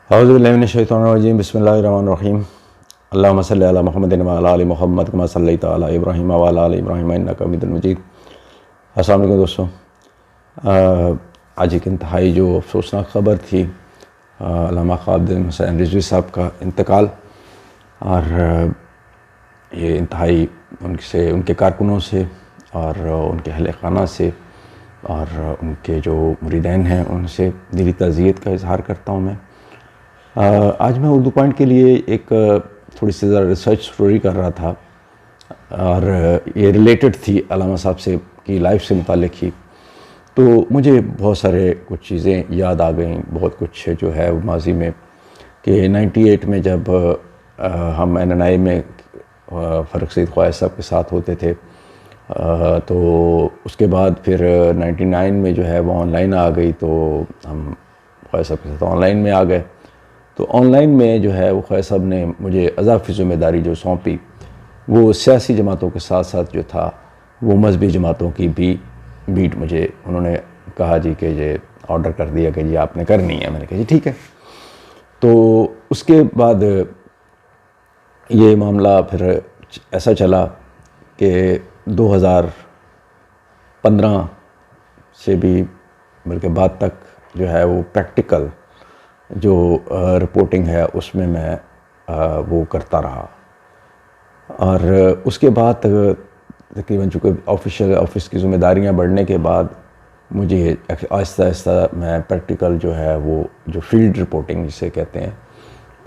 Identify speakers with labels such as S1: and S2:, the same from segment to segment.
S1: اعوذ باللہ من الشیطان الرجیم بسم اللہ الرحمن الرحیم اللہم صلی علی محمد وعلی آل محمد کما صلیت علی ابراہیم وعلی آل ابراہیم انک حمید مجید۔ السلام علیکم دوستوں، آج ایک انتہائی جو افسوسناک خبر تھی علامہ خادم حسین رضوی صاحب کا انتقال، اور یہ انتہائی ان کے کارکنوں سے اور ان کے اہل خانہ سے اور ان کے جو مریدین ہیں ان سے دلی تعزیت کا اظہار کرتا ہوں میں۔ آج میں اردو پوائنٹ کے لیے ایک تھوڑی سی ذرا ریسرچ اسٹوری کر رہا تھا، اور یہ ریلیٹڈ تھی علامہ صاحب سے کی لائف سے متعلق ہی، تو مجھے بہت سارے کچھ چیزیں یاد آ گئیں، بہت کچھ جو ہے وہ ماضی میں کہ 98 میں جب ہم NNI میں فرق سید خواجہ صاحب کے ساتھ ہوتے تھے، تو اس کے بعد پھر 99 میں جو ہے وہ آن لائن آ گئی، تو ہم خواجہ صاحب کے ساتھ آن لائن میں آ گئے۔ تو آن لائن میں جو ہے وہ خواجہ صاحب نے مجھے اضافی ذمہ داری جو سونپی، وہ سیاسی جماعتوں کے ساتھ ساتھ جو تھا وہ مذہبی جماعتوں کی بھی بیٹ مجھے انہوں نے کہا جی کہ یہ آرڈر کر دیا کہ جی آپ نے کرنی ہے۔ میں نے کہا جی ٹھیک ہے۔ تو اس کے بعد یہ معاملہ پھر ایسا چلا کہ 2015 سے بھی بلکہ بعد تک جو ہے وہ پریکٹیکل جو رپورٹنگ ہے اس میں وہ کرتا رہا، اور اس کے بعد تقریباً چونکہ آفس کی ذمہ داریاں بڑھنے کے بعد مجھے آہستہ آہستہ میں پریکٹیکل جو ہے وہ جو فیلڈ رپورٹنگ جسے کہتے ہیں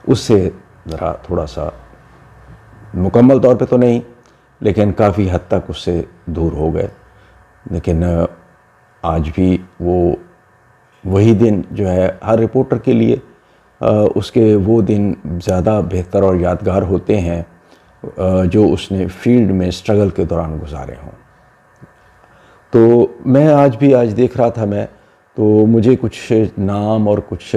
S1: اس سے ذرا تھوڑا سا مکمل طور پہ تو نہیں لیکن کافی حد تک اس سے دور ہو گئے۔ لیکن آج بھی وہی دن جو ہے ہر رپورٹر کے لیے اس کے وہ دن زیادہ بہتر اور یادگار ہوتے ہیں جو اس نے فیلڈ میں اسٹرگل کے دوران گزارے ہوں۔ تو میں آج دیکھ رہا تھا تو مجھے کچھ نام اور کچھ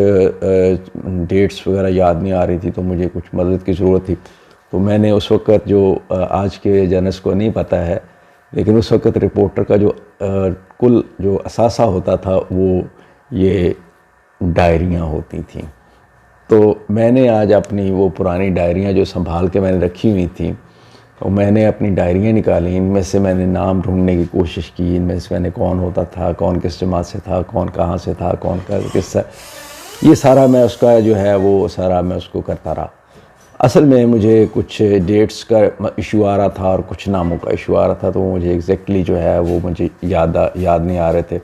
S1: ڈیٹس وغیرہ یاد نہیں آ رہی تھی، تو مجھے کچھ مدد کی ضرورت تھی۔ تو میں نے اس وقت جو آج کے جرنلسٹ کو نہیں پتہ ہے، لیکن اس وقت رپورٹر کا جو کل جو اثاثہ ہوتا تھا وہ یہ ڈائریاں ہوتی تھیں۔ تو میں نے آج اپنی وہ پرانی ڈائریاں جو سنبھال کے میں نے رکھی ہوئی تھیں، اور میں نے اپنی ڈائریاں نکالی، ان میں سے میں نے نام ڈھونڈنے کی کوشش کی، ان میں سے میں نے کون ہوتا تھا، کون کس جماعت سے تھا، کون کہاں سے تھا، کون کا کس سے، یہ سارا میں اس کا جو ہے وہ سارا میں اس کو کرتا رہا۔ اصل میں مجھے کچھ ڈیٹس کا ایشو آ رہا تھا اور کچھ ناموں کا ایشو آ رہا تھا، تو مجھے ایگزیکٹلی جو ہے وہ مجھے یاد نہیں آ رہے تھے۔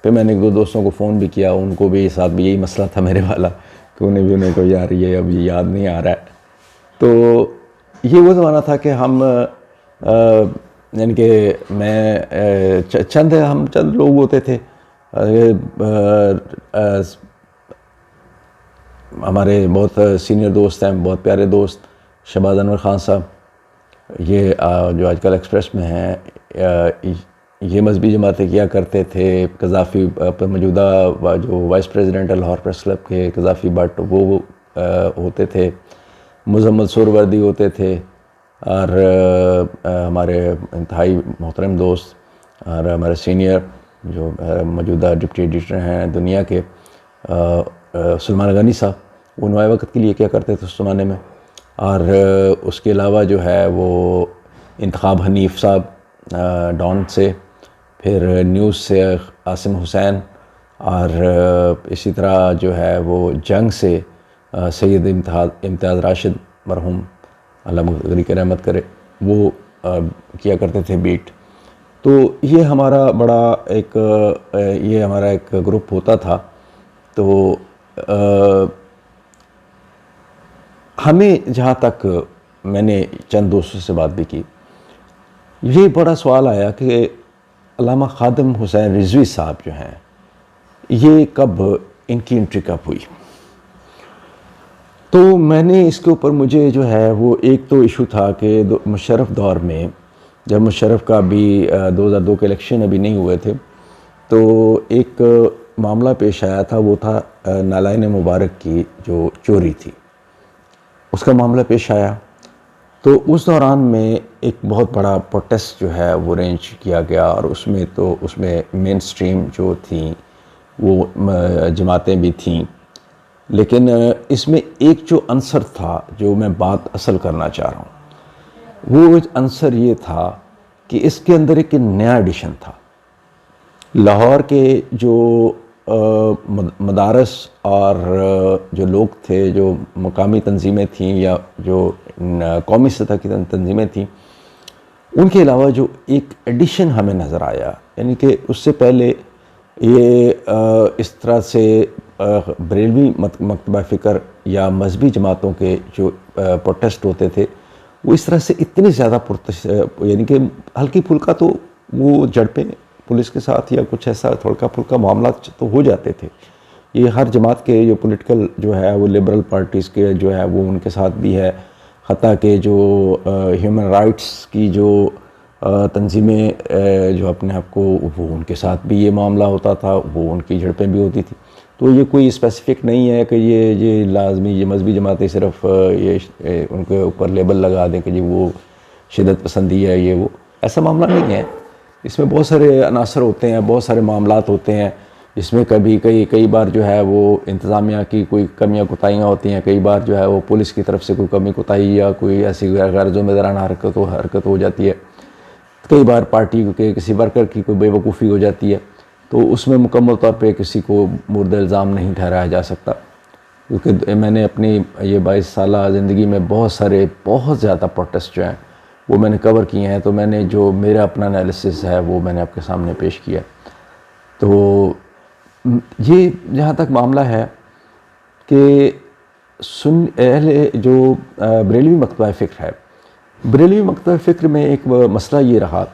S1: پھر میں نے ایک دو دوستوں کو فون بھی کیا، ان کو بھی ساتھ بھی یہی مسئلہ تھا میرے والا کہ انہیں کو یار یہ اب یہ یاد نہیں آ رہا ہے۔ تو یہ وہ زمانہ تھا کہ ہم یعنی کہ ہم چند لوگ ہوتے تھے، ہمارے بہت سینئر دوست ہیں، بہت پیارے دوست شہباز انور خان صاحب، یہ جو آج کل ایکسپریس میں ہیں، یہ مذہبی جماعتیں کیا کرتے تھے۔ قذافی موجودہ جو وائس پریزیڈنٹ ہے لاہور پریس کلب کے قذافی بٹ، وہ ہوتے تھے، مزمل سہروردی ہوتے تھے، اور ہمارے انتہائی محترم دوست اور ہمارے سینئر جو موجودہ ڈپٹی ایڈیٹر ہیں دنیا کے سلمان غنی صاحب، وہ نوائے وقت کے لیے کیا کرتے تھے اس زمانے میں۔ اور اس کے علاوہ جو ہے وہ انتخاب حنیف صاحب ڈان سے، پھر نیوز سے عاصم حسین، اور اسی طرح جو ہے وہ جنگ سے سید امتیاز راشد مرحوم، اللہ مغفرت کی رحمت کرے، وہ کیا کرتے تھے بیٹ۔ تو یہ ہمارا ایک گروپ ہوتا تھا۔ تو ہمیں جہاں تک میں نے چند دوستوں سے بات بھی کی، یہ بڑا سوال آیا کہ علامہ خادم حسین رضوی صاحب جو ہیں یہ کب ان کی انٹری کب ہوئی۔ تو میں نے اس کے اوپر مجھے جو ہے وہ ایک تو ایشو تھا کہ مشرف دور میں، جب مشرف کا بھی 2002 کے الیکشن ابھی نہیں ہوئے تھے، تو ایک معاملہ پیش آیا تھا، وہ تھا نالائن مبارک کی جو چوری تھی، اس کا معاملہ پیش آیا۔ تو اس دوران میں ایک بہت بڑا پروٹیسٹ جو ہے وہ ارینج کیا گیا، اور اس میں مین سٹریم جو تھیں وہ جماعتیں بھی تھیں، لیکن اس میں ایک جو عنصر تھا جو میں بات اصل کرنا چاہ رہا ہوں، وہ عنصر یہ تھا کہ اس کے اندر ایک نیا ایڈیشن تھا۔ لاہور کے جو مدارس اور جو لوگ تھے، جو مقامی تنظیمیں تھیں یا جو قومی سطح کی تنظیمیں تھیں، ان کے علاوہ جو ایک ایڈیشن ہمیں نظر آیا، یعنی کہ اس سے پہلے یہ اس طرح سے بریلوی مکتبہ فکر یا مذہبی جماعتوں کے جو پروٹیسٹ ہوتے تھے، وہ اس طرح سے اتنے زیادہ یعنی کہ ہلکی پھلکا تو وہ جھڑپیں پولیس کے ساتھ یا کچھ ایسا تھوڑا پھلکا معاملات تو ہو جاتے تھے۔ یہ ہر جماعت کے جو پولیٹیکل جو ہے وہ لبرل پارٹیز کے جو ہے وہ ان کے ساتھ بھی ہے، حتیٰ کہ جو ہیومن رائٹس کی جو تنظیمیں جو اپنے آپ کو، وہ ان کے ساتھ بھی یہ معاملہ ہوتا تھا، وہ ان کی جھڑپیں بھی ہوتی تھی۔ تو یہ کوئی اسپیسیفک نہیں ہے کہ یہ لازمی یہ مذہبی جماعتیں صرف یہ ان کے اوپر لیبل لگا دیں کہ جی وہ شدت پسندی ہے، یہ وہ ایسا معاملہ نہیں ہے۔ اس میں بہت سارے عناصر ہوتے ہیں، بہت سارے معاملات ہوتے ہیں، اس میں کئی بار جو ہے وہ انتظامیہ کی کوئی کمیاں کوتاہیاں ہوتی ہیں، کئی بار جو ہے وہ پولیس کی طرف سے کوئی کمی کوتاہی یا کوئی ایسی غیر ذمہ دارانہ حرکت ہو جاتی ہے، کئی بار پارٹی کے کسی ورکر کی کوئی بے وقوفی ہو جاتی ہے، تو اس میں مکمل طور پہ کسی کو مورد الزام نہیں ٹھہرایا جا سکتا، کیونکہ میں نے اپنی یہ 22 سالہ زندگی میں بہت زیادہ پروٹیسٹ جو ہیں وہ میں نے کور کیے ہیں، تو میں نے جو میرا اپنا انالیسس ہے وہ میں نے آپ کے سامنے پیش کیا۔ تو یہ جہاں تک معاملہ ہے کہ جو بریلوی مکتبہ فکر ہے، بریلوی مکتبہ فکر میں ایک مسئلہ یہ رہا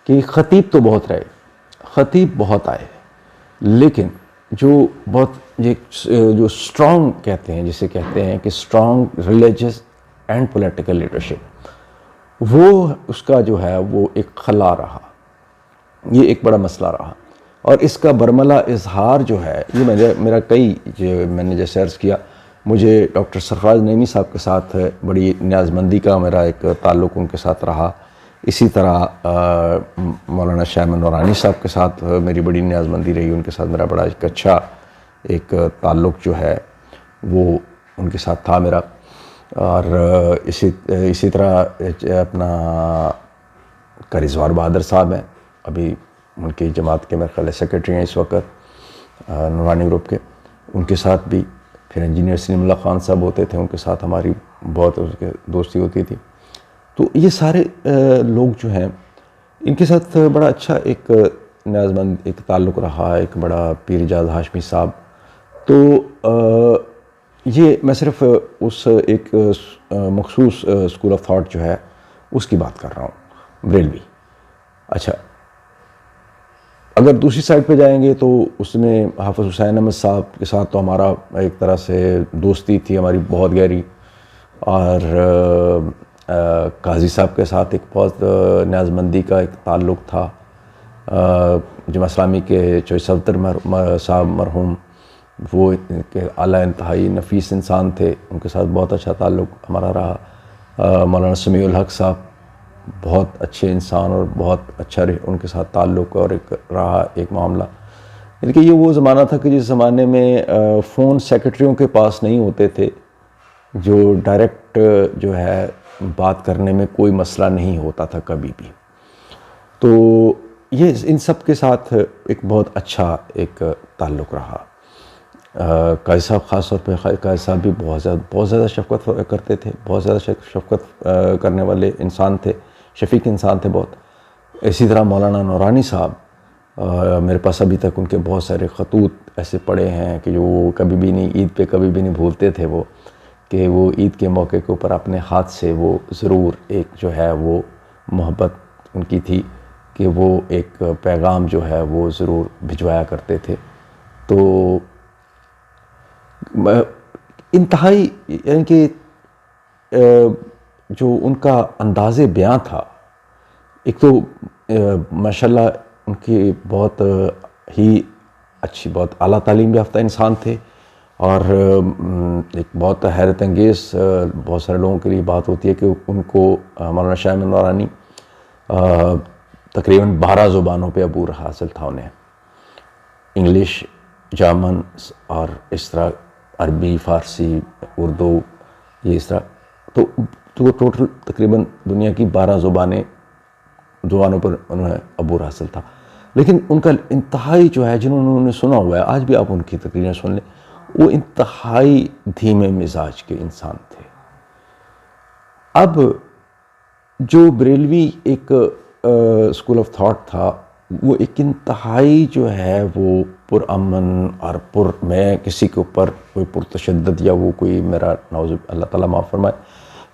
S1: کہ خطیب تو بہت رہے، خطیب بہت آئے، لیکن جو سٹرونگ کہتے ہیں، جسے کہتے ہیں کہ strong religious and political leadership, وہ اس کا جو ہے وہ ایک خلا رہا، یہ ایک بڑا مسئلہ رہا۔ اور اس کا برملا اظہار جو ہے، یہ میں نے جیسے عرض کیا، مجھے ڈاکٹر سرفراز نعیمی صاحب کے ساتھ بڑی نیازمندی کا میرا ایک تعلق ان کے ساتھ رہا، اسی طرح مولانا شاہ احمد نورانی صاحب کے ساتھ میری بڑی نیازمندی رہی، ان کے ساتھ میرا بڑا ایک اچھا ایک تعلق جو ہے وہ ان کے ساتھ تھا میرا۔ اور اسی طرح اپنا رضوان بہادر صاحب ہیں، ابھی ان کی جماعت کے میرے خیال سیکرٹری ہیں اس وقت نورانی گروپ کے، ان کے ساتھ بھی۔ پھر انجینئر سلیم اللہ خان صاحب ہوتے تھے، ان کے ساتھ ہماری بہت دوستی ہوتی تھی۔ تو یہ سارے لوگ جو ہیں، ان کے ساتھ بڑا اچھا ایک نیازمند ایک تعلق رہا، ایک بڑا پیر اجاز ہاشمی صاحب۔ تو یہ میں صرف اس ایک مخصوص اسکول آف تھاٹ جو ہے اس کی بات کر رہا ہوں، بریلوی۔ اچھا، اگر دوسری سائڈ پہ جائیں گے تو اس میں حافظ حسین احمد صاحب کے ساتھ تو ہمارا ایک طرح سے دوستی تھی ہماری بہت گہری، اور قاضی صاحب کے ساتھ ایک بہت نیازمندی کا ایک تعلق تھا۔ جمعہ اسلامی کے چوئی صفدر صاحب مرحوم، وہ اعلیٰ انتہائی نفیس انسان تھے، ان کے ساتھ بہت اچھا تعلق ہمارا رہا۔ مولانا سمیع الحق صاحب بہت اچھے انسان اور بہت اچھا ان کے ساتھ تعلق اور ایک معاملہ، یعنی کہ یہ وہ زمانہ تھا کہ جس زمانے میں فون سیکرٹریوں کے پاس نہیں ہوتے تھے، جو ڈائریکٹ جو ہے بات کرنے میں کوئی مسئلہ نہیں ہوتا تھا کبھی بھی۔ تو یہ ان سب کے ساتھ ایک بہت اچھا ایک تعلق رہا۔ قاضی صاحب خاص طور پہ قاضی صاحب بھی بہت زیادہ شفقت کرتے تھے، بہت زیادہ شفقت کرنے والے انسان تھے، شفیق انسان تھے بہت۔ اسی طرح مولانا نورانی صاحب، میرے پاس ابھی تک ان کے بہت سارے خطوط ایسے پڑے ہیں کہ جو وہ کبھی بھی نہیں، عید پہ کبھی بھی نہیں بھولتے تھے وہ، کہ وہ عید کے موقع کے اوپر اپنے ہاتھ سے وہ ضرور ایک جو ہے وہ محبت ان کی تھی کہ وہ ایک پیغام جو ہے وہ ضرور بھجوایا کرتے تھے۔ تو انتہائی، یعنی کہ جو ان کا انداز بیاں تھا، ایک تو ماشاءاللہ ان کی بہت ہی اچھی، بہت اعلیٰ تعلیم یافتہ انسان تھے، اور ایک بہت حیرت انگیز بہت سارے لوگوں کے لیے بات ہوتی ہے کہ ان کو مولانا شاہ احمد نورانی تقریباً 12 زبانوں پہ عبور حاصل تھا انہیں، انگلش، جرمن اور اس طرح عربی، فارسی، اردو، یہ اس طرح تو ٹوٹل تقریباً دنیا کی 12 زبانوں پر انہیں عبور حاصل تھا. لیکن ان کا انتہائی جو ہے، جنہوں نے سنا ہوا ہے، آج بھی آپ ان کی تقریریں سن لیں، وہ انتہائی دھیمے مزاج کے انسان تھے. اب جو بریلوی ایک اسکول آف تھاٹ تھا، وہ ایک انتہائی جو ہے وہ پرامن اور میں کسی کے اوپر کوئی پرتشدد یا وہ کوئی میرا نعوذ اللہ تعالیٰ معاف فرمائے،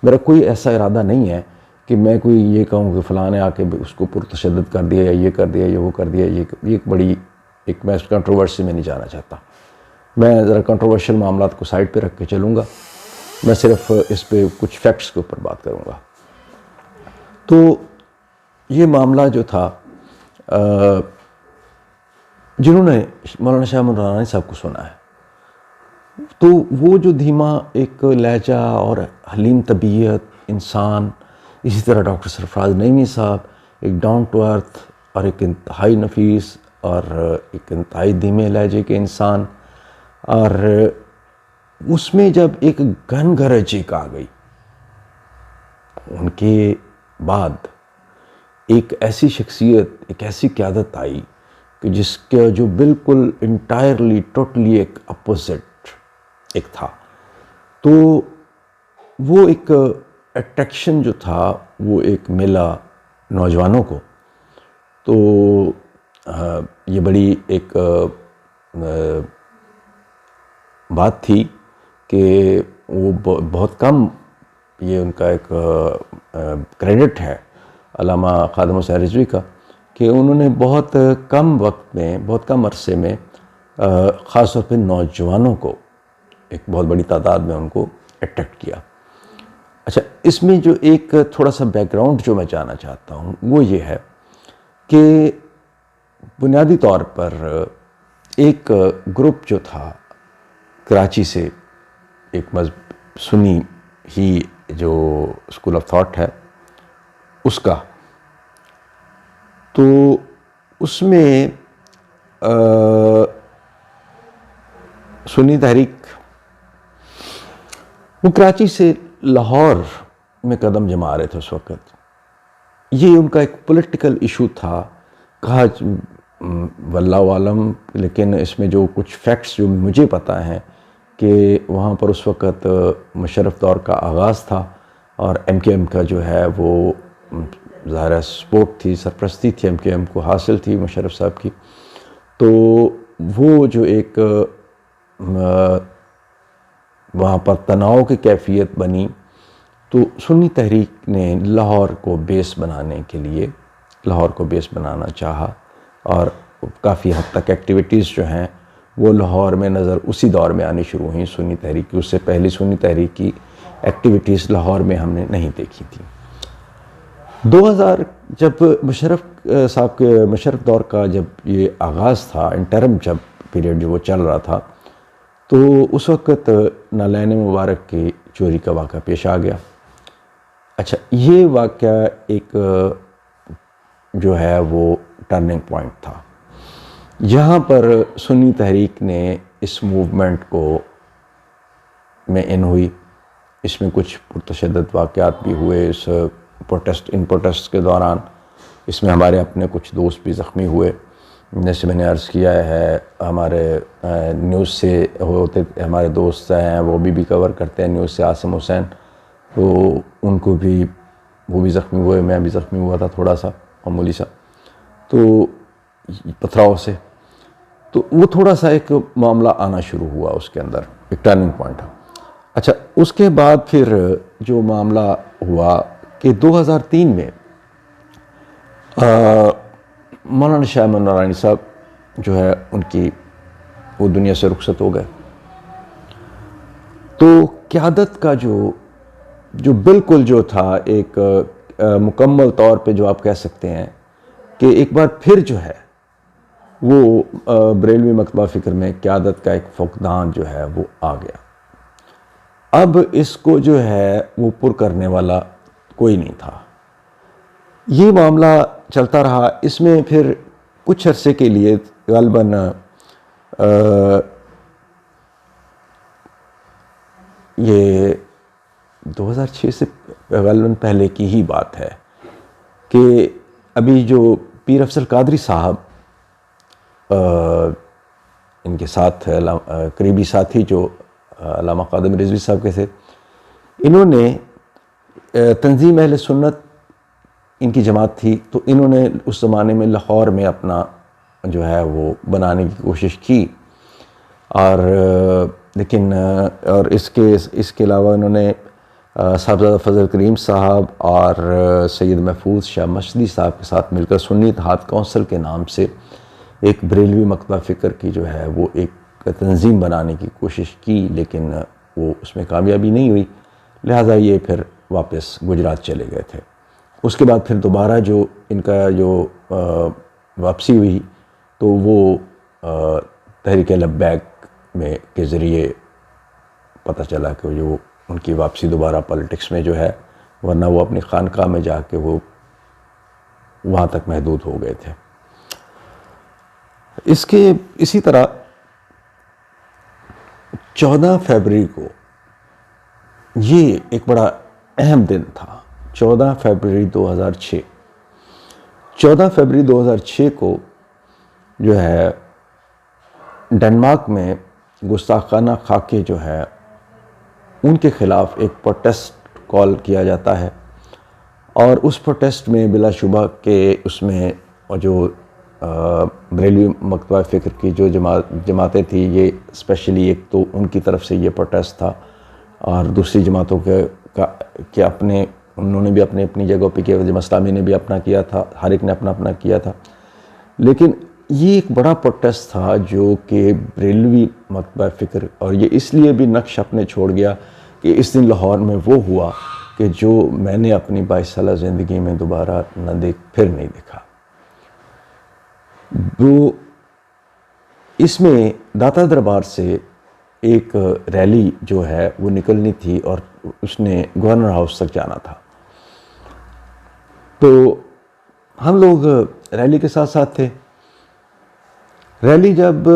S1: میرا کوئی ایسا ارادہ نہیں ہے کہ میں کوئی یہ کہوں کہ فلاں نے آ کے اس کو پرتشدد کر دیا یا یہ کر دیا یا وہ کر دیا. یہ ایک بڑی میں اس کنٹروورسی میں نہیں جانا چاہتا. میں ذرا کنٹروورشل معاملات کو سائڈ پہ رکھ کے چلوں گا. میں صرف اس پہ کچھ فیکٹس کے اوپر بات کروں گا. تو یہ معاملہ جو تھا، جنہوں نے مولانا شاہ محمود نورانی صاحب کو سنا ہے، تو وہ جو دھیما ایک لہجہ اور حلیم طبیعت انسان، اسی طرح ڈاکٹر سرفراز نعیمی صاحب ایک ڈاؤن ٹو ارتھ اور ایک انتہائی نفیس اور ایک انتہائی دھیمے لہجے کے انسان، اور اس میں جب ایک گھن گرج آ گئی ان کے بعد، ایک ایسی شخصیت، ایک ایسی قیادت آئی کہ جس کا جو بالکل انٹائرلی ٹوٹلی ایک اپوزٹ ایک تھا. تو وہ ایک اٹریکشن جو تھا وہ ایک ملا نوجوانوں کو. تو یہ بڑی ایک بات تھی کہ وہ بہت کم، یہ ان کا ایک کریڈٹ ہے علامہ خادم حسین رضوی کا، کہ انہوں نے بہت کم وقت میں، بہت کم عرصے میں خاص طور پہ نوجوانوں کو، ایک بہت بڑی تعداد میں ان کو اٹریکٹ کیا. اچھا، اس میں جو ایک تھوڑا سا بیک گراؤنڈ جو میں جانا چاہتا ہوں وہ یہ ہے کہ بنیادی طور پر ایک گروپ جو تھا کراچی سے، ایک سنی ہی جو اسکول آف تھاٹ ہے اس کا، تو اس میں سنی تحریک، وہ کراچی سے لاہور میں قدم جما رہے تھے اس وقت. یہ ان کا ایک پولیٹیکل ایشو تھا، کہا واللہ عالم، لیکن اس میں جو کچھ فیکٹس جو مجھے پتہ ہیں کہ وہاں پر اس وقت مشرف دور کا آغاز تھا اور ایم کے ایم کا جو ہے وہ ظاہر سپورٹ تھی، سرپرستی تھی ایم کے ایم کو حاصل تھی مشرف صاحب کی. تو وہ جو ایک وہاں پر تناؤ کی کیفیت بنی، تو سنی تحریک نے لاہور کو بیس بنانے کے لیے لاہور کو بیس بنانا چاہا، اور کافی حد تک ایکٹیویٹیز جو ہیں وہ لاہور میں نظر اسی دور میں آنی شروع ہوئیں سنی تحریک کی. اس سے پہلی سنی تحریک کی ایکٹیویٹیز لاہور میں ہم نے نہیں دیکھی تھی. 2000 جب مشرف دور کا جب یہ آغاز تھا، انٹرم جب پیریڈ جو وہ چل رہا تھا، تو اس وقت نالین مبارک کی چوری کا واقعہ پیش آ گیا. اچھا، یہ واقعہ ایک جو ہے وہ ٹرننگ پوائنٹ تھا. یہاں پر سنی تحریک نے اس موومنٹ کو میں ان ہوئی. اس میں کچھ پرتشدد واقعات بھی ہوئے اس پروٹیسٹ کے دوران. اس میں ہمارے اپنے کچھ دوست بھی زخمی ہوئے. جیسے میں نے عرض کیا ہے، ہمارے نیوز سے ہوتے ہمارے دوست ہیں، وہ بھی کور کرتے ہیں نیوز سے، عاصم حسین، تو ان کو بھی، وہ بھی زخمی ہوئے. میں بھی زخمی ہوا تھا تھوڑا سا، معمولی سا، تو پتھراؤ سے. تو وہ تھوڑا سا ایک معاملہ آنا شروع ہوا اس کے اندر، ایک ٹرننگ پوائنٹ. اچھا، اس کے بعد پھر جو معاملہ ہوا کہ 2003 میں مولانا شاہ محمود نورانی صاحب جو ہے ان کی وہ دنیا سے رخصت ہو گئے. تو قیادت کا جو بالکل جو تھا ایک مکمل طور پہ جو آپ کہہ سکتے ہیں کہ ایک بار پھر جو ہے وہ بریلوی مکتبہ فکر میں قیادت کا ایک فقدان جو ہے وہ آ گیا. اب اس کو جو ہے وہ پر کرنے والا کوئی نہیں تھا. یہ معاملہ چلتا رہا. اس میں پھر کچھ عرصے کے لیے غالباً یہ 2006 سے غالباً پہلے کی ہی بات ہے کہ ابھی جو پیر افضل قادری صاحب ان کے ساتھ قریبی ساتھی جو علامہ قادم رضوی صاحب کے تھے، انہوں نے تنظیم اہل سنت ان کی جماعت تھی، تو انہوں نے اس زمانے میں لاہور میں اپنا جو ہے وہ بنانے کی کوشش کی، اور لیکن اور اس کے علاوہ انہوں نے صاحبزادہ فضل کریم صاحب اور سید محفوظ شاہ مشدی صاحب کے ساتھ مل کر سنی اتحاد کونسل کے نام سے ایک بریلوی مکتبہ فکر کی جو ہے وہ ایک تنظیم بنانے کی کوشش کی، لیکن وہ اس میں کامیابی نہیں ہوئی، لہٰذا یہ پھر واپس گجرات چلے گئے تھے۔ اس کے بعد پھر دوبارہ جو ان کا جو واپسی ہوئی تو وہ تحریک لبیک میں کے ذریعے پتہ چلا کہ جو ان کی واپسی دوبارہ پالیٹکس میں جو ہے، ورنہ وہ اپنی خانقاہ میں جا کے وہ وہاں تک محدود ہو گئے تھے۔ اسی طرح 14 فروری کو یہ ایک بڑا اہم دن تھا، 14 فروری 2006۔ 14 فروری 2006 کو جو ہے ڈنمارک میں گستاخانہ خاکے جو ہے ان کے خلاف ایک پروٹیسٹ کال کیا جاتا ہے، اور اس پروٹیسٹ میں بلا شبہ کہ اس میں جو بریلوی مکتبہ فکر کی جو جماعتیں تھیں، یہ اسپیشلی ایک تو ان کی طرف سے یہ پروٹیسٹ تھا، اور دوسری جماعتوں کے اپنے انہوں نے بھی اپنی جگہوں پہ کیا، جماعت اسلامی نے بھی اپنا کیا تھا، ہر ایک نے اپنا کیا تھا، لیکن یہ ایک بڑا پروٹیسٹ تھا جو کہ بریلوی مکتبہ فکر، اور یہ اس لیے بھی نقش اپنے چھوڑ گیا کہ اس دن لاہور میں وہ ہوا کہ جو میں نے اپنی 22 سالہ زندگی میں دوبارہ پھر نہیں دیکھا۔ وہ اس میں داتا دربار سے ایک ریلی جو ہے وہ نکلنی تھی، اور اس نے گورنر ہاؤس تک جانا تھا، تو ہم لوگ ریلی کے ساتھ ساتھ تھے۔ ریلی جب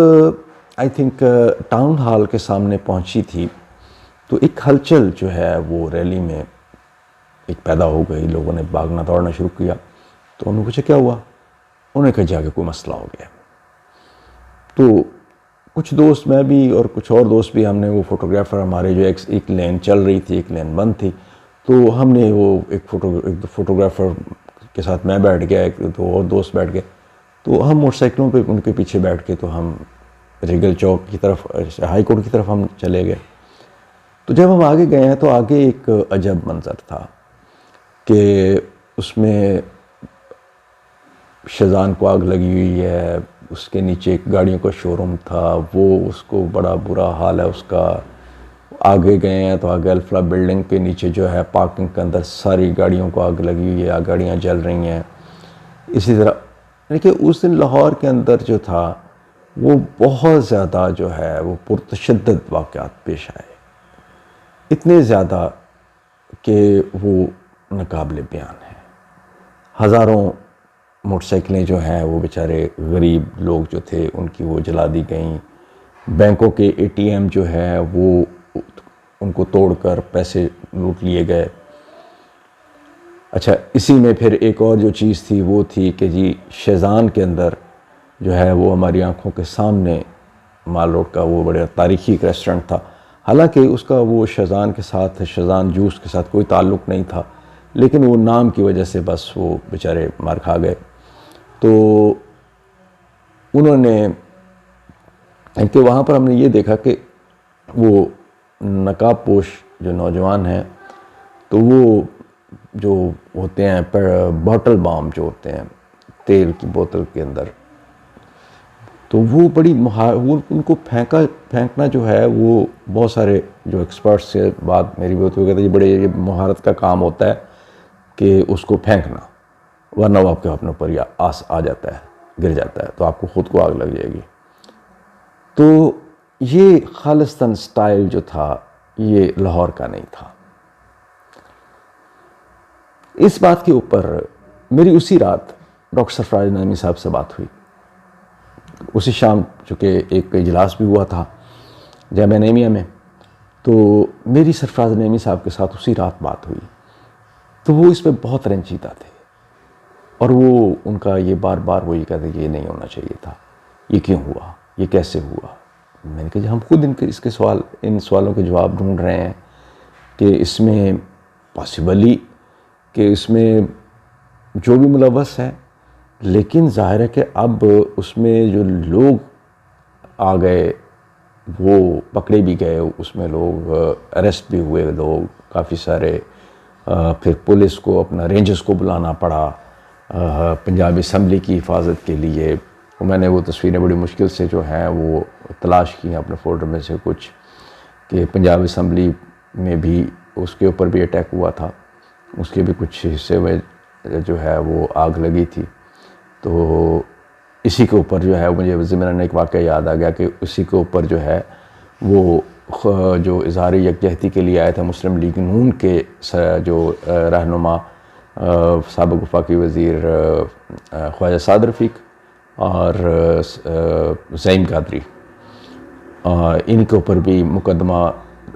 S1: آئی تھنک ٹاؤن ہال کے سامنے پہنچی تھی تو ایک ہلچل جو ہے وہ ریلی میں ایک پیدا ہو گئی، لوگوں نے بھاگنا دوڑنا شروع کیا، تو انہوں نے پوچھا کیا ہوا، انہوں نے کہا جا کے کوئی مسئلہ ہو گیا۔ تو کچھ دوست، میں بھی اور کچھ اور دوست بھی، ہم نے وہ فوٹوگرافر ہمارے جو ایک لین چل رہی تھی ایک لین بند تھی، تو ہم نے وہ ایک فوٹوگرافر کے ساتھ میں بیٹھ گیا، ایک دو اور دوست بیٹھ گئے، تو ہم موٹر سائیکلوں پہ ان کے پیچھے بیٹھ کے تو ہم ریگل چوک کی طرف، ہائی کورٹ کی طرف ہم چلے گئے۔ تو جب ہم آگے گئے ہیں تو آگے ایک عجب منظر تھا کہ اس میں شیزان کو آگ لگی ہوئی ہے، اس کے نیچے ایک گاڑیوں کا شو روم تھا، وہ اس کو بڑا برا حال ہے اس کا۔ آگے گئے ہیں تو آگے الفلا بلڈنگ کے نیچے جو ہے پارکنگ کے اندر ساری گاڑیوں کو آگ لگی ہوئی ہے، گاڑیاں جل رہی ہیں۔ اسی طرح یعنی کہ اس دن لاہور کے اندر جو تھا وہ بہت زیادہ جو ہے وہ پرتشدد واقعات پیش آئے، اتنے زیادہ کہ وہ ناقابل بیان ہیں۔ ہزاروں موٹر سائیکلیں جو ہیں وہ بیچارے غریب لوگ جو تھے ان کی وہ جلا دی گئیں، بینکوں کے ATM جو ہے وہ ان کو توڑ کر پیسے لوٹ لیے گئے۔ اچھا، اسی میں پھر ایک اور جو چیز تھی وہ تھی کہ جی شیزان کے اندر جو ہے وہ ہماری آنکھوں کے سامنے مال روڈ کا وہ بڑا تاریخی ایک ریسٹورنٹ تھا، حالانکہ اس کا وہ شیزان کے ساتھ، شیزان جوس کے ساتھ کوئی تعلق نہیں تھا، لیکن وہ نام کی وجہ سے بس وہ بیچارے مار کھا گئے۔ تو انہوں نے کہ وہاں پر ہم نے یہ دیکھا کہ وہ نقاب پوش جو نوجوان ہیں تو وہ جو ہوتے ہیں بوٹل بام جو ہوتے ہیں تیل کی بوتل کے اندر، تو وہ بڑی ان کو پھینکنا جو ہے وہ بہت سارے جو ایکسپرٹس سے بات میری بہت ہو گئی تھی، یہ بڑے مہارت کا کام ہوتا ہے کہ اس کو پھینکنا، ورنہ وہ آپ کے اپنے اوپر آ جاتا ہے، گر جاتا ہے تو آپ کو خود کو آگ لگ جائے گی۔ تو یہ خالصتاً سٹائل جو تھا یہ لاہور کا نہیں تھا۔ اس بات کے اوپر میری اسی رات ڈاکٹر سرفراز نعیمی صاحب سے بات ہوئی، اسی شام، چونکہ ایک اجلاس بھی ہوا تھا جامعہ نعیمیہ میں، تو میری سرفراز نعیمی صاحب کے ساتھ اسی رات بات ہوئی، تو وہ اس پہ بہت رنجیدہ تھے، اور وہ ان کا یہ بار بار وہ یہ کہتے کہ یہ نہیں ہونا چاہیے تھا، یہ کیوں ہوا، یہ کیسے ہوا۔ میں نے کہا جی ہم خود ان سوالوں کے جواب ڈھونڈ رہے ہیں کہ اس میں پاسبلی کہ اس میں جو بھی ملوث ہے، لیکن ظاہر ہے کہ اب اس میں جو لوگ آ گئے وہ پکڑے بھی گئے، اس میں لوگ اریسٹ بھی ہوئے، لوگ کافی سارے، پھر پولیس کو اپنا رینجرز کو بلانا پڑا پنجاب اسمبلی کی حفاظت کے لیے۔ میں نے وہ تصویریں بڑی مشکل سے جو ہیں وہ تلاش کی ہیں اپنے فولڈر میں سے کچھ، کہ پنجاب اسمبلی میں بھی اس کے اوپر بھی اٹیک ہوا تھا، اس کے بھی کچھ حصے میں جو ہے وہ آگ لگی تھی۔ تو اسی کے اوپر جو ہے مجھے ضمن ایک واقعہ یاد آ گیا کہ اسی کے اوپر جو ہے وہ جو اظہار یکجہتی کے لیے آئے تھے مسلم لیگ نون کے جو رہنما سابق وفاقی وزیر خواجہ سعد رفیق اور زعیم قادری، ان کے اوپر بھی مقدمہ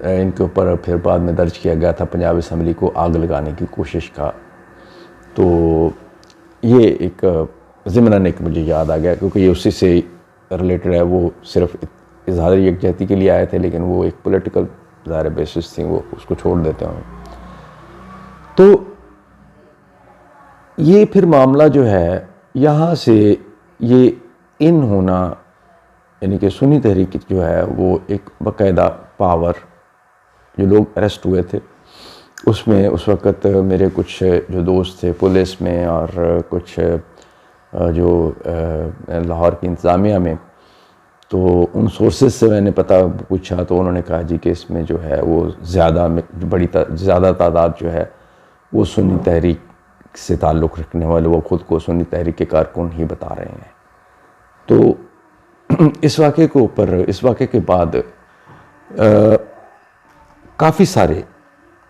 S1: ان کے اوپر پھر بعد میں درج کیا گیا تھا پنجاب اسمبلی کو آگ لگانے کی کوشش کا۔ تو یہ ایک ضمن ایک مجھے یاد آ گیا کیونکہ یہ اسی سے ریلیٹڈ ہے، وہ صرف اظہار یکجہتی کے لیے آئے تھے لیکن وہ ایک پولیٹیکل ظاہر بیسس تھی، وہ اس کو چھوڑ دیتے ہیں۔ تو یہ پھر معاملہ جو ہے یہاں سے یہ ان ہونا، یعنی کہ سنی تحریک جو ہے وہ ایک باقاعدہ پاور، جو لوگ اریسٹ ہوئے تھے اس میں اس وقت میرے کچھ جو دوست تھے پولیس میں اور کچھ جو لاہور کی انتظامیہ میں، تو ان سورسز سے میں نے پتہ پوچھا تو انہوں نے کہا جی کہ اس میں جو ہے وہ زیادہ تعداد جو ہے وہ سنی تحریک سے تعلق رکھنے والے، وہ خود کو سنی تحریک کے کارکن ہی بتا رہے ہیں۔ تو اس واقعے کے بعد کافی سارے،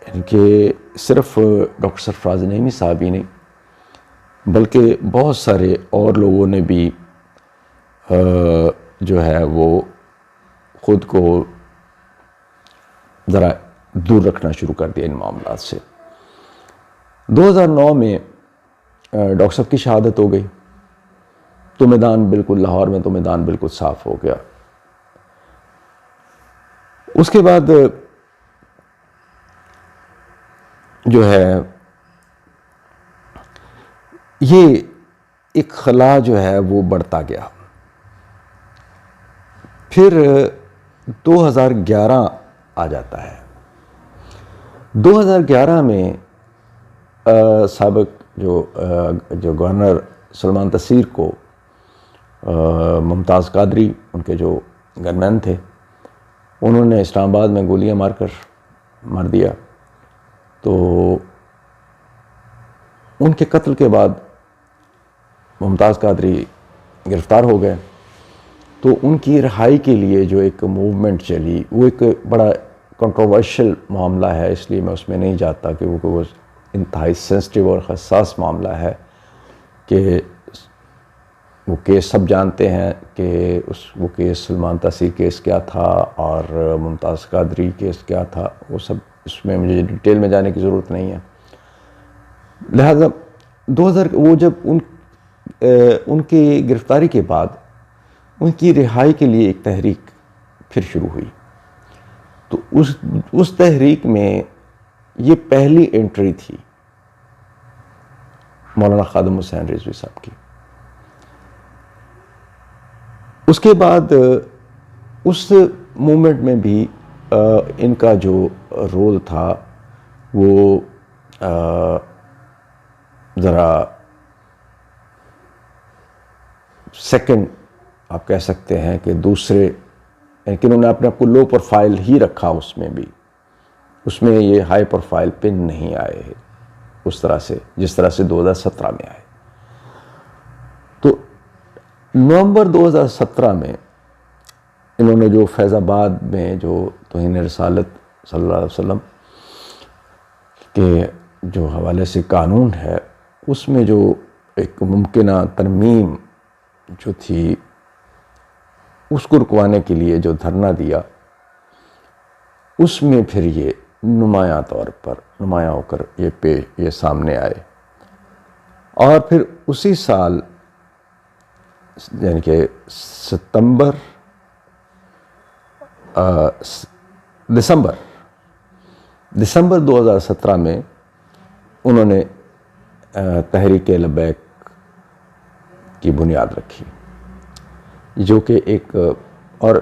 S1: یعنی کہ صرف ڈاکٹر سرفراز نعیمی صاحب ہی نہیں بلکہ بہت سارے اور لوگوں نے بھی جو ہے وہ خود کو ذرا دور رکھنا شروع کر دیا ان معاملات سے۔ 2009 میں ڈاکٹر صاحب کی شہادت ہو گئی تو میدان بالکل لاہور میں تو میدان بالکل صاف ہو گیا۔ اس کے بعد جو ہے یہ ایک خلا جو ہے وہ بڑھتا گیا۔ پھر 2011 آ جاتا ہے۔ 2011 میں سابق جو گورنر سلمان تسیر کو ممتاز قادری، ان کے جو گنمین تھے، انہوں نے اسلام آباد میں گولیاں مار دیا۔ تو ان کے قتل کے بعد ممتاز قادری گرفتار ہو گئے، تو ان کی رہائی کے لیے جو ایک موومنٹ چلی وہ ایک بڑا کنٹروورشل معاملہ ہے، اس لیے میں اس میں نہیں جاتا کہ وہ انتہائی سینسٹیو اور حساس معاملہ ہے کہ وہ کیس سب جانتے ہیں کہ وہ کیس سلمان تسیر کیس کیا تھا اور ممتاز قادری کیس کیا تھا، وہ سب اس میں مجھے ڈیٹیل میں جانے کی ضرورت نہیں ہے۔ لہذا 2000 وہ جب ان کی گرفتاری کے بعد ان کی رہائی کے لیے ایک تحریک پھر شروع ہوئی، تو اس تحریک میں یہ پہلی انٹری تھی مولانا خادم حسین رضوی صاحب کی۔ اس کے بعد اس موومنٹ میں بھی ان کا جو رول تھا وہ ذرا سیکنڈ آپ کہہ سکتے ہیں کہ دوسرے، لیکن انہوں نے اپنے آپ کو لو پروفائل ہی رکھا، اس میں یہ ہائی پروفائل پہ نہیں آئے اس طرح سے جس طرح سے 2017 میں آئے۔ تو نومبر 2017 میں انہوں نے جو فیض آباد میں جو توہین رسالت صلی اللہ علیہ وسلم کے جو حوالے سے قانون ہے، اس میں جو ایک ممکنہ ترمیم جو تھی اس کو رکوانے کے لیے جو دھرنا دیا، اس میں پھر یہ نمایاں طور پر نمایاں ہو کر یہ سامنے آئے. اور پھر اسی سال یعنی کہ دسمبر 2017 میں انہوں نے تحریک لبیک کی بنیاد رکھی، جو کہ ایک اور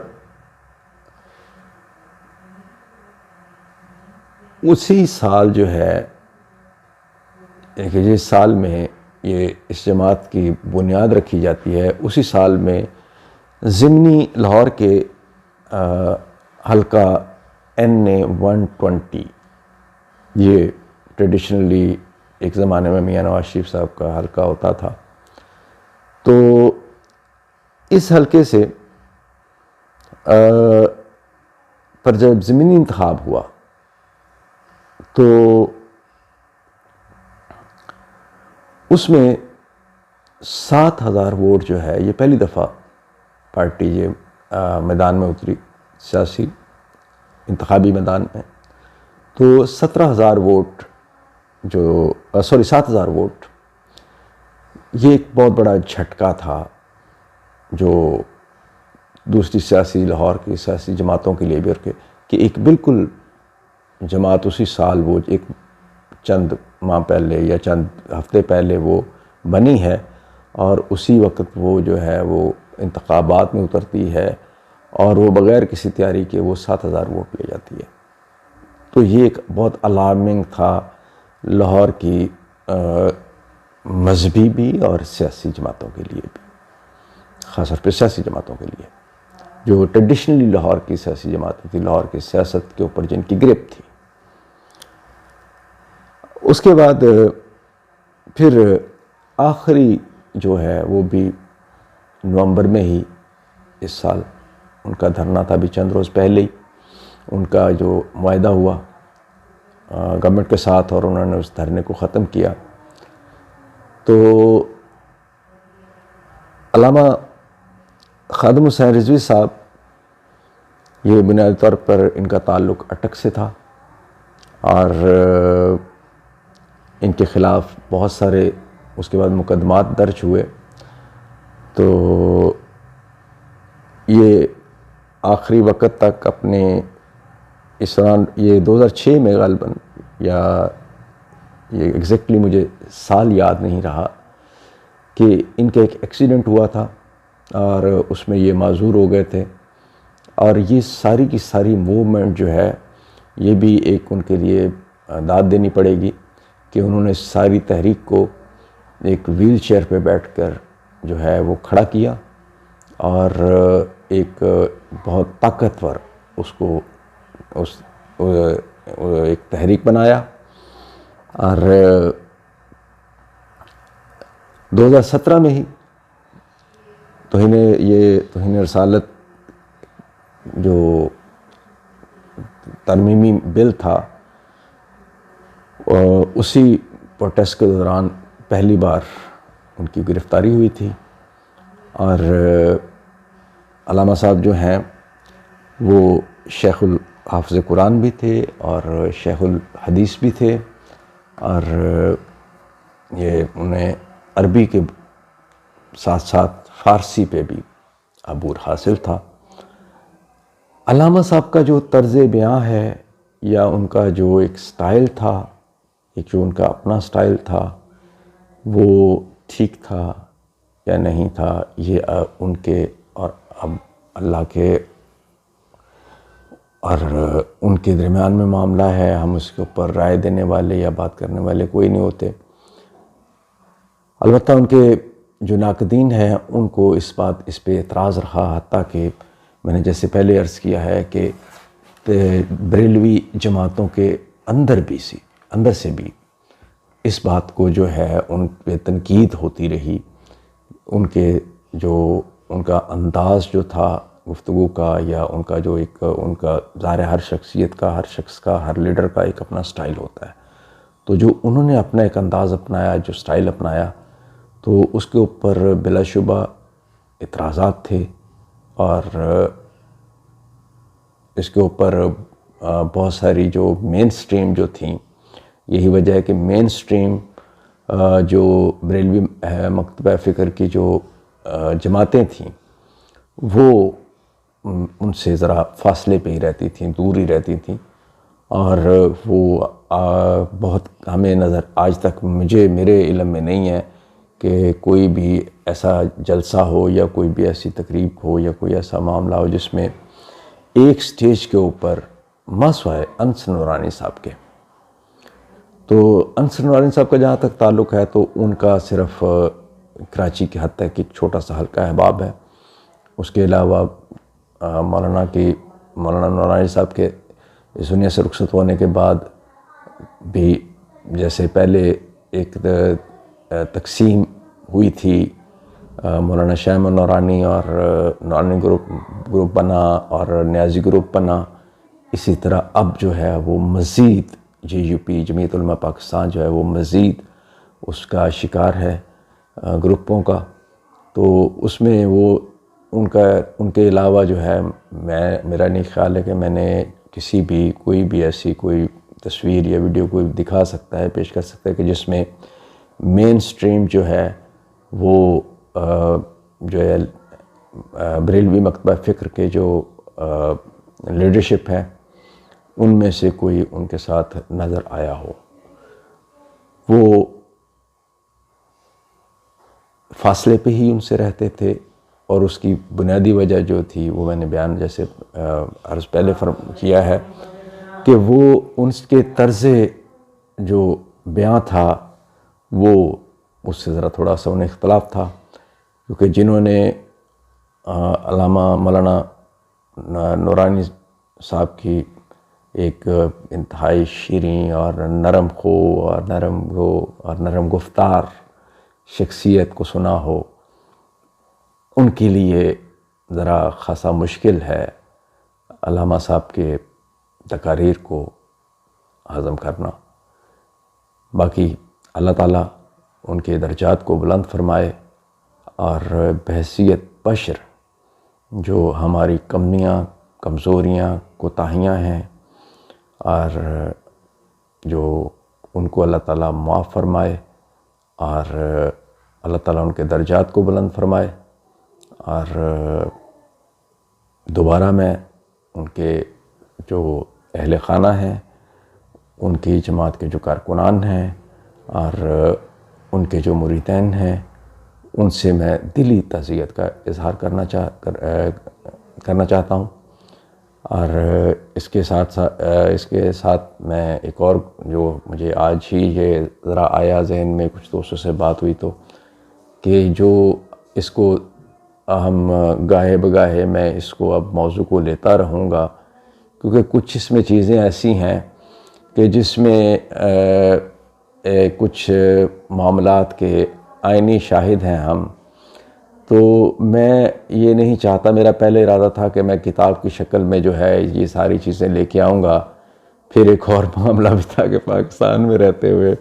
S1: اسی سال جو ہے کہ جس سال میں یہ اس جماعت کی بنیاد رکھی جاتی ہے، اسی سال میں ضمنی لاہور کے حلقہ NA-120، یہ ٹریڈیشنلی ایک زمانے میں میاں نواز شریف صاحب کا حلقہ ہوتا تھا، تو اس حلقے سے پر جب ضمنی انتخاب ہوا تو اس میں 7,000 ووٹ جو ہے، یہ پہلی دفعہ پارٹی یہ میدان میں اتری، سیاسی انتخابی میدان میں، تو 17,000 ووٹ 7,000 ووٹ، یہ ایک بہت بڑا جھٹکا تھا جو دوسری سیاسی لاہور کی سیاسی جماعتوں کے لیے بھی، کہ ایک بالکل جماعت اسی سال وہ ایک چند ماہ پہلے یا چند ہفتے پہلے وہ بنی ہے، اور اسی وقت وہ جو ہے وہ انتخابات میں اترتی ہے اور وہ بغیر کسی تیاری کے وہ 7,000 ووٹ لے جاتی ہے. تو یہ ایک بہت الارمنگ تھا لاہور کی مذہبی بھی اور سیاسی جماعتوں کے لیے بھی، خاص طور پہ سیاسی جماعتوں کے لیے جو ٹریڈیشنلی لاہور کی سیاسی جماعتیں تھیں، لاہور کی سیاست کے اوپر جن کی گرپ تھی. اس کے بعد پھر آخری جو ہے وہ بھی نومبر میں ہی اس سال ان کا دھرنا تھا، بھی چند روز پہلے ہی ان کا جو معاہدہ ہوا گورنمنٹ کے ساتھ اور انہوں نے اس دھرنے کو ختم کیا. تو علامہ خادم حسین رضوی صاحب، یہ بنیادی طور پر ان کا تعلق اٹک سے تھا اور ان کے خلاف بہت سارے اس کے بعد مقدمات درج ہوئے. تو یہ آخری وقت تک اپنے اس دوران، یہ 2006 میں غالباً، یا یہ ایگزیکٹلی مجھے سال یاد نہیں رہا، کہ ان کا ایک ایکسیڈنٹ ہوا تھا اور اس میں یہ معذور ہو گئے تھے. اور یہ ساری کی ساری موومنٹ جو ہے، یہ بھی ایک ان کے لیے داد دینی پڑے گی کہ انہوں نے ساری تحریک کو ایک ویل چیئر پہ بیٹھ کر جو ہے وہ کھڑا کیا اور ایک بہت طاقتور ایک تحریک بنایا. اور 2017 میں ہی توہین رسالت جو ترمیمی بل تھا، اسی پروٹیسٹ کے دوران پہلی بار ان کی گرفتاری ہوئی تھی. اور علامہ صاحب جو ہیں وہ شیخ الحافظ قرآن بھی تھے اور شیخ الحدیث بھی تھے، اور یہ انہیں عربی کے ساتھ ساتھ فارسی پہ بھی عبور حاصل تھا. علامہ صاحب کا جو طرز بیاں ہے یا ان کا جو ایک سٹائل تھا، ایک جو ان کا اپنا سٹائل تھا، وہ ٹھیک تھا یا نہیں تھا، یہ ان کے اور اب اللہ کے اور ان کے درمیان میں معاملہ ہے. ہم اس کے اوپر رائے دینے والے یا بات کرنے والے کوئی نہیں ہوتے. البتہ ان کے جو ناقدین ہیں ان کو اس پہ اعتراض رہا، حتیٰ کہ میں نے جیسے پہلے عرض کیا ہے کہ بریلوی جماعتوں کے اندر سے بھی اس بات کو جو ہے ان پہ تنقید ہوتی رہی. ان کا انداز جو تھا گفتگو کا، یا ان کا جو ایک ان کا ظاہر ہر شخصیت کا، ہر شخص کا، ہر لیڈر کا ایک اپنا سٹائل ہوتا ہے. تو جو انہوں نے اپنا ایک انداز اپنایا، جو سٹائل اپنایا، تو اس کے اوپر بلا شبہ اعتراضات تھے اور اس کے اوپر بہت ساری جو مین سٹریم جو تھیں، یہی وجہ ہے کہ مین سٹریم جو بریلوی مکتبہ فکر کی جو جماعتیں تھیں وہ ان سے ذرا فاصلے پہ ہی رہتی تھیں، دور ہی رہتی تھیں، اور وہ بہت ہمیں نظر آج تک میرے علم میں نہیں ہے کہ کوئی بھی ایسا جلسہ ہو یا کوئی بھی ایسی تقریب ہو یا کوئی ایسا معاملہ ہو جس میں ایک سٹیج کے اوپر مسوائے انس نورانی صاحب کے. تو انس نورانی صاحب کا جہاں تک تعلق ہے تو ان کا صرف کراچی کے حد تک ایک چھوٹا سا حلقہ احباب ہے. اس کے علاوہ مولانا نورانی صاحب کے اس دنیا سے رخصت ہونے کے بعد بھی جیسے پہلے ایک تقسیم ہوئی تھی، مولانا شاہ احمد نورانی اور نورانی گروپ بنا اور نیازی گروپ بنا، اسی طرح اب جو ہے وہ مزید JUP جمعیت علماء پاکستان جو ہے وہ مزید اس کا شکار ہے گروپوں کا. تو اس میں وہ ان کے علاوہ جو ہے میرا نہیں خیال ہے کہ میں نے کوئی بھی ایسی کوئی تصویر یا ویڈیو کوئی دکھا سکتا ہے، پیش کر سکتا ہے کہ جس میں مین سٹریم جو ہے وہ جو ہے بریلوی مکتبہ فکر کے جو لیڈرشپ ہے ان میں سے کوئی ان کے ساتھ نظر آیا ہو. وہ فاصلے پہ ہی ان سے رہتے تھے، اور اس کی بنیادی وجہ جو تھی وہ میں نے بیان جیسے عرض پہلے کیا ہے کہ وہ ان کے طرز جو بیان تھا وہ اس سے ذرا تھوڑا سا انہیں اختلاف تھا، کیونکہ جنہوں نے علامہ مولانا نورانی صاحب کی ایک انتہائی شیریں اور نرم خو اور نرم گفتار شخصیت کو سنا ہو، ان کے لیے ذرا خاصا مشکل ہے علامہ صاحب کے تقاریر کو ہضم کرنا. باقی اللہ تعالیٰ ان کے درجات کو بلند فرمائے، اور بحیثیت بشر جو ہماری کمیاں، کمزوریاں، کوتاہیاں ہیں، اور جو ان کو اللہ تعالیٰ معاف فرمائے، اور اللہ تعالیٰ ان کے درجات کو بلند فرمائے. اور دوبارہ میں ان کے جو اہل خانہ ہیں، ان کی جماعت کے جو کارکنان ہیں اور ان کے جو مریدین ہیں، ان سے میں دلی تعزیت کا اظہار کرنا چاہتا ہوں. اور اس کے ساتھ میں ایک اور جو مجھے آج ہی یہ ذرا آیا ذہن میں، کچھ دوستوں سے بات ہوئی تو، کہ جو اس کو ہم گاہے بگاہے میں اس کو اب موضوع کو لیتا رہوں گا، کیونکہ کچھ اس میں چیزیں ایسی ہیں کہ جس میں کچھ معاملات کے عینی شاہد ہیں ہم. تو میں یہ نہیں چاہتا، میرا پہلے ارادہ تھا کہ میں کتاب کی شکل میں جو ہے یہ ساری چیزیں لے کے آؤں گا. پھر ایک اور معاملہ بھی تھا کہ پاکستان میں رہتے ہوئے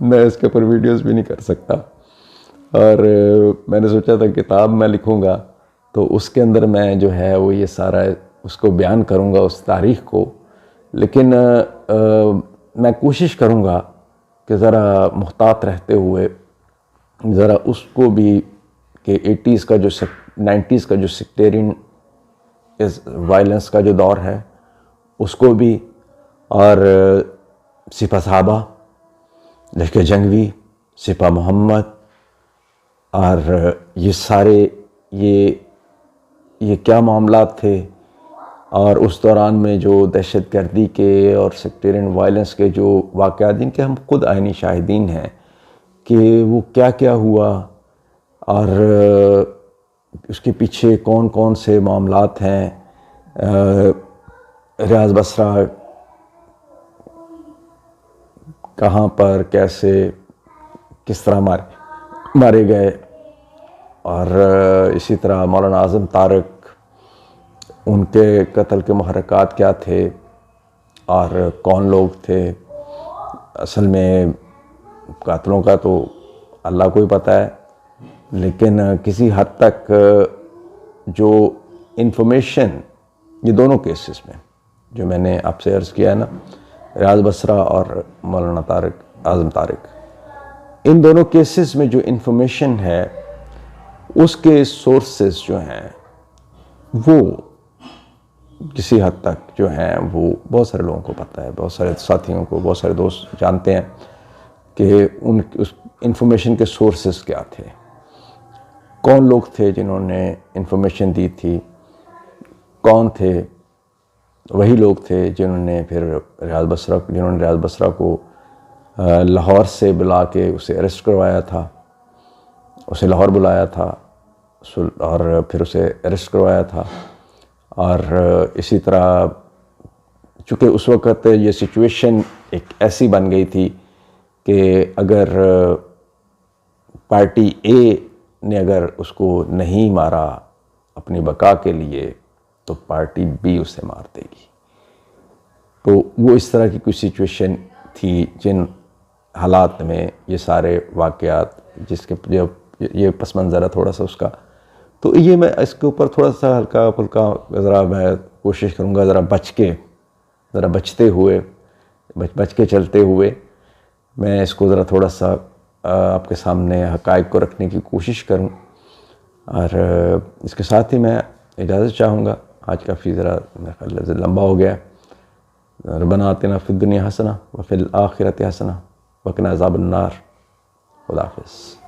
S1: میں اس کے اوپر ویڈیوز بھی نہیں کر سکتا، اور میں نے سوچا تھا کتاب میں لکھوں گا تو اس کے اندر میں جو ہے وہ یہ سارا اس کو بیان کروں گا، اس تاریخ کو. لیکن میں کوشش کروں گا کہ ذرا محتاط رہتے ہوئے ذرا اس کو بھی کہ 90s کا جو سیکٹیرین وائلنس کا جو دور ہے اس کو بھی، اور سپہ صحابہ، لشکر جنگوی، سپہ محمد، اور یہ سارے یہ کیا معاملات تھے، اور اس دوران میں جو دہشت گردی کے اور سیکٹیرین وائلنس کے جو واقعات جن کے ہم خود عینی شاہدین ہیں کہ وہ کیا کیا ہوا، اور اس کے پیچھے کون کون سے معاملات ہیں. ریاض بصرہ کہاں پر کیسے کس طرح مارے گئے، اور اسی طرح مولانا اعظم طارق، ان کے قتل کے محرکات کیا تھے اور کون لوگ تھے. اصل میں قاتلوں کا تو اللہ کو ہی پتہ ہے، لیکن کسی حد تک جو انفارمیشن یہ دونوں کیسز میں جو میں نے آپ سے عرض کیا ہے نا، ریاض بصرہ اور مولانا اعظم طارق، ان دونوں کیسز میں جو انفارمیشن ہے اس کے سورسز جو ہیں وہ کسی حد تک جو ہیں وہ بہت سارے لوگوں کو پتہ ہے، بہت سارے ساتھیوں کو، بہت سارے دوست جانتے ہیں کہ اس انفارمیشن کے سورسز کیا تھے، کون لوگ تھے جنہوں نے انفارمیشن دی تھی، کون تھے وہی لوگ تھے جنہوں نے ریاض بصرہ کو لاہور سے بلا کے اسے اریسٹ کروایا تھا، اسے لاہور بلایا تھا اور پھر اسے اریسٹ کروایا تھا. اور اسی طرح چونکہ اس وقت یہ سچویشن ایک ایسی بن گئی تھی کہ اگر پارٹی اے نے اگر اس کو نہیں مارا اپنی بقا کے لیے تو پارٹی بی اسے مار دے گی. تو وہ اس طرح کی کوئی سچویشن تھی جن حالات میں یہ سارے واقعات، جس کے یہ پس منظر ہے تھوڑا سا اس کا. تو یہ میں اس کے اوپر تھوڑا سا ہلکا پھلکا ذرا میں کوشش کروں گا، ذرا بچتے ہوئے بچ کے چلتے ہوئے میں اس کو ذرا تھوڑا سا آپ کے سامنے حقائق کو رکھنے کی کوشش کروں. اور اس کے ساتھ ہی میں اجازت چاہوں گا، آج کافی ذرا میرا خیال لمبا ہو گیا. ربنا آتنا فی الدنیا حسنہ وفی الآخرۃ حسنہ وقنا عذاب النار. خدا حافظ.